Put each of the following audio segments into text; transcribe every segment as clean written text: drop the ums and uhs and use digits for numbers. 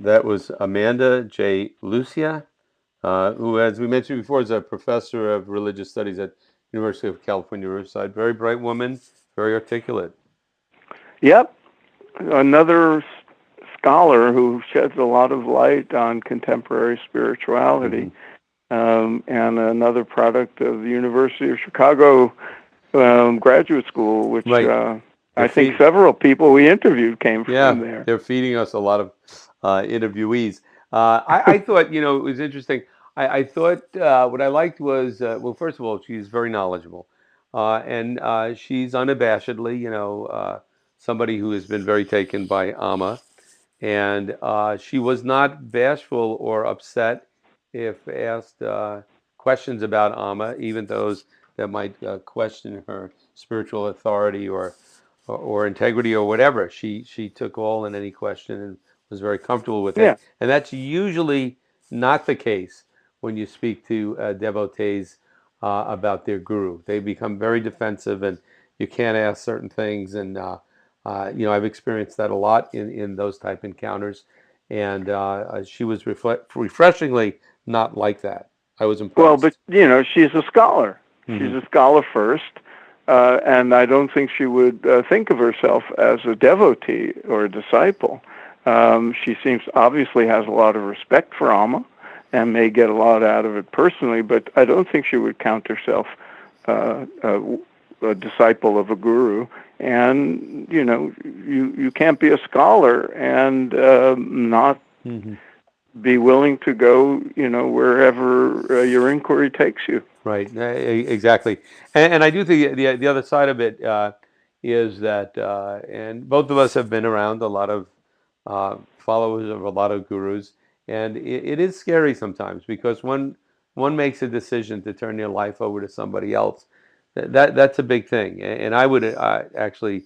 That was Amanda J. Lucia, who, as we mentioned before, is a professor of religious studies at University of California, Riverside. Very bright woman, very articulate. Yep, another scholar who sheds a lot of light on contemporary spirituality, Hmm. and another product of the University of Chicago graduate school, which Right. They're I think feed, several people we interviewed came from yeah, there. they're feeding us a lot of interviewees. I thought, it was interesting. I thought what I liked was, well, first of all, she's very knowledgeable, and she's unabashedly, somebody who has been very taken by Amma. And she was not bashful or upset if asked questions about Amma, even those that might question her spiritual authority or integrity or whatever. She took all in any question and was very comfortable with Yeah. it. And that's usually not the case when you speak to devotees about their guru. They become very defensive, and you can't ask certain things. And I've experienced that a lot in those type encounters, and she was refreshingly not like that. I was Well, but impressed. she's a scholar. She's Hmm. a scholar first, and I don't think she would think of herself as a devotee or a disciple. She seems obviously has a lot of respect for Alma, and may get a lot out of it personally. But I don't think she would count herself a disciple of a guru. And you can't be a scholar and not Hmm. be willing to go, wherever your inquiry takes you. Right, exactly, and I do think the other side of it is that, and both of us have been around a lot of followers of a lot of gurus, and it is scary sometimes because one makes a decision to turn their life over to somebody else. That's a big thing, and I would actually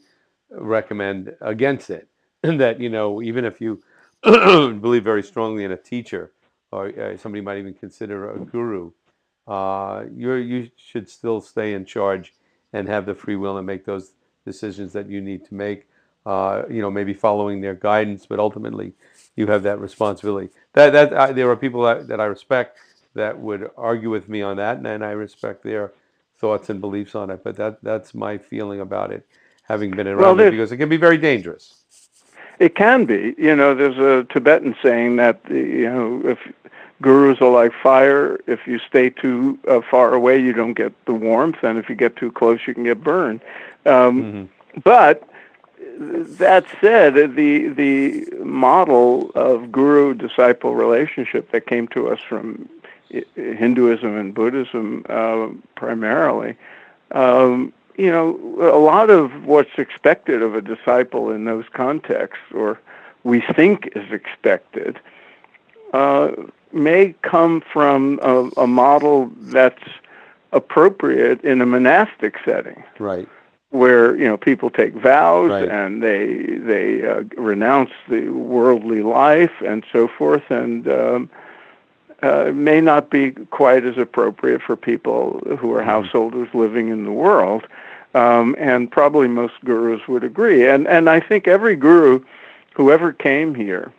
recommend against it. That even if you believe very strongly in a teacher, or somebody might even consider a guru, you should still stay in charge and have the free will and make those decisions that you need to make. Maybe following their guidance, but ultimately you have that responsibility. There are people that I respect that would argue with me on that, and I respect their thoughts and beliefs on it. But that's my feeling about it, having been Well, around it, because it can be very dangerous. it can be. There's a Tibetan saying that if gurus are like fire, if you stay too far away, you don't get the warmth, and if you get too close, you can get burned. Um, Hmm. but that said, the model of guru-disciple relationship that came to us from Hinduism and Buddhism primarily, a lot of what's expected of a disciple in those contexts, or we think is expected, uh, may come from a model that's appropriate in a monastic setting, Right, where people take vows right. and they renounce the worldly life and so forth, and may not be quite as appropriate for people who are Hmm. householders living in the world. And probably most gurus would agree. And I think every guru who ever came here,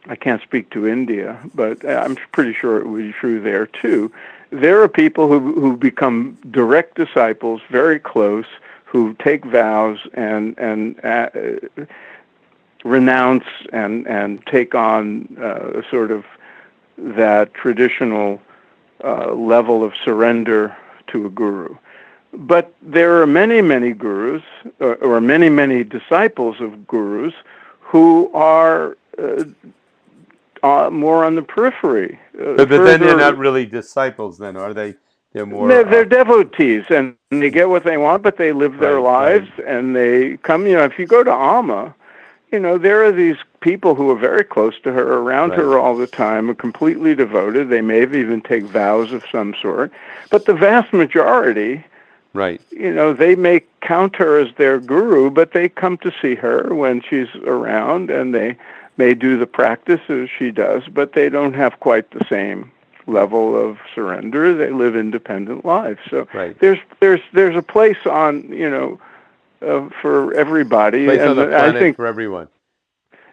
I can't speak to India, but I'm pretty sure it would be true there too. There are people who become direct disciples, very close, who take vows and renounce and take on sort of that traditional level of surrender to a guru. But there are many, many gurus, or many, many disciples of gurus, who are more on the periphery, But then they're not further. really disciples, then, are they? They're more They're devotees, and they get what they want, but they live their right, lives, right, and they come. If you go to Alma, there are these people who are very close to her, around right, her all the time, are completely devoted. They may even take vows of some sort, but the vast majority, right. they may count her as their guru, but they come to see her when she's around, and they may do the practices she does, but they don't have quite the same level of surrender. They live independent lives. So Right. there's a place on for everybody, Place on and the I planet think for everyone.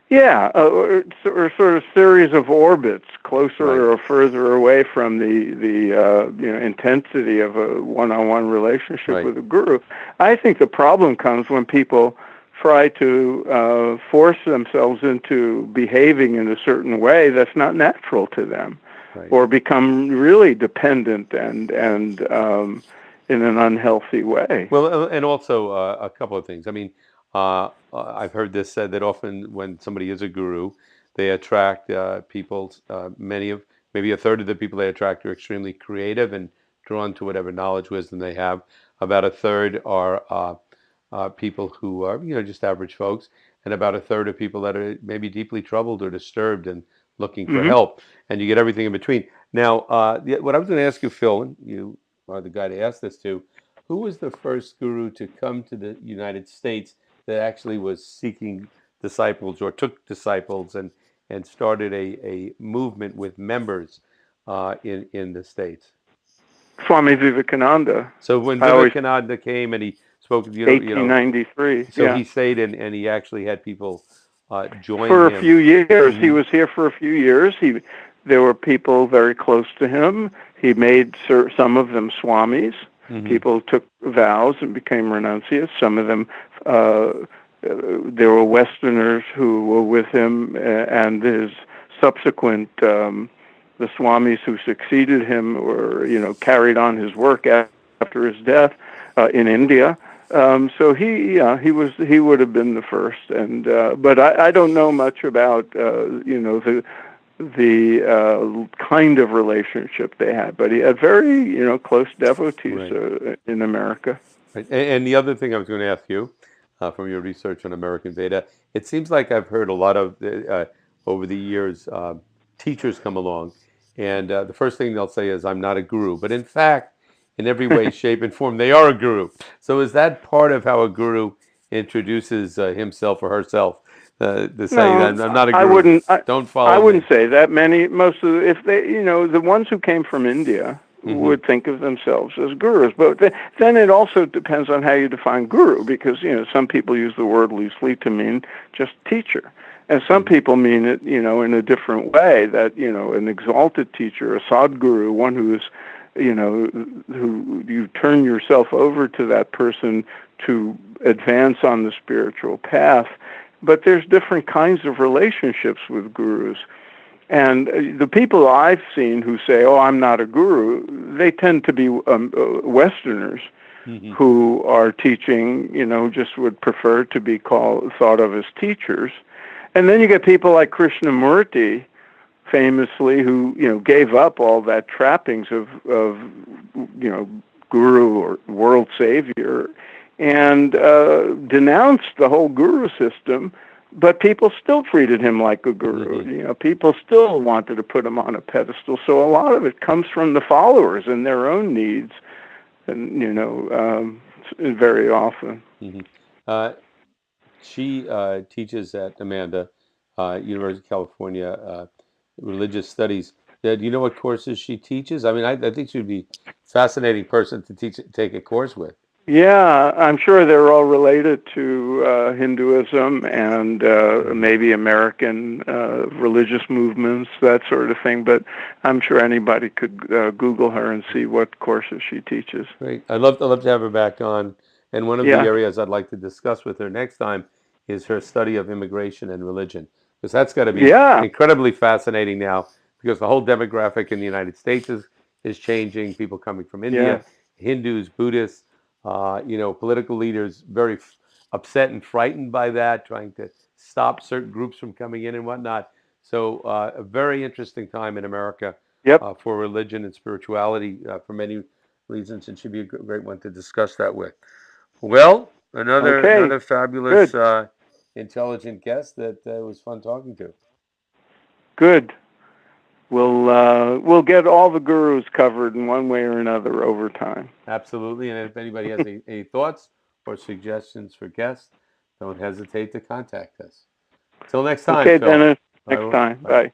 Yeah, or sort of series of orbits, Right, closer or further away from the intensity of a one-on-one relationship right, with a guru. I think the problem comes when people try to force themselves into behaving in a certain way that's not natural to them, right. or become really dependent and in an unhealthy way. Well, and also a couple of things. I mean, I've heard this said that often when somebody is a guru, they attract people. Many of maybe a third of the people they attract are extremely creative and drawn to whatever knowledge, wisdom they have. About a third are people who are, just average folks, and about a third of people that are maybe deeply troubled or disturbed and looking for Hmm. help. And you get everything in between. Now, what I was going to ask you, Phil, and you are the guy to ask this to, who was the first guru to come to the United States that actually was seeking disciples or took disciples and started a movement with members in the States? Swami Vivekananda. So when I always Vivekananda came and he spoke, 1893. so Yeah. he stayed and he actually had people join For a him. few years. He Hmm. was here for a few years. There were people very close to him. He made some of them swamis. Hmm. People took vows and became renunciates. Some of them, there were Westerners who were with him, and his subsequent, the swamis who succeeded him, or carried on his work after his death in India. So he would have been the first, and but I don't know much about the kind of relationship they had, but he had very close devotees Right. in America. Right. And the other thing I was going to ask you, from your research on American Veda, it seems like I've heard a lot of over the years, teachers come along, and the first thing they'll say is, "I'm not a guru," but in fact, in every way, shape, and form, they are a guru. So is that part of how a guru introduces himself or herself? To say, No, I'm not a I guru. wouldn't. Don't I follow wouldn't me." say that. Most of if they, the ones who came from India Hmm. would think of themselves as gurus. But then it also depends on how you define guru, because some people use the word loosely to mean just teacher, and some Hmm. people mean it in a different way. That an exalted teacher, a sadguru, one who is who you turn yourself over to that person to advance on the spiritual path. But there's different kinds of relationships with gurus. And the people I've seen who say, "Oh, I'm not a guru," they tend to be Westerners Hmm. who are teaching, just would prefer to be thought of as teachers. And then you get people like Krishnamurti, famously, who gave up all that trappings of guru or world savior, and denounced the whole guru system. But people still treated him like a guru. Hmm. People still wanted to put him on a pedestal. So a lot of it comes from the followers and their own needs, and very often. Hmm. Uh, She teaches at Amanda, University of California, religious studies. Do you know what courses she teaches? I mean, I think she'd be a fascinating person to take a course with. Yeah, I'm sure they're all related to Hinduism and Hmm. maybe American religious movements, that sort of thing. But I'm sure anybody could Google her and see what courses she teaches. Great. I'd love to have her back on. And one of the Yeah, areas I'd like to discuss with her next time is her study of immigration and religion, because that's got to be yeah, incredibly fascinating now, because the whole demographic in the United States is changing. People coming from yeah. India, Hindus, Buddhists, political leaders very upset and frightened by that, trying to stop certain groups from coming in and whatnot. So a very interesting time in America Yep. for religion and spirituality for many reasons, and she'd be a great one to discuss that with. Well, Okay. another fabulous, Good. intelligent guest that was fun talking to. Good. We'll get all the gurus covered in one way or another over time. Absolutely, and if anybody has any thoughts or suggestions for guests, don't hesitate to contact us. Till next time, Okay, Phil. Dennis. Next Bye. time. Bye. Bye.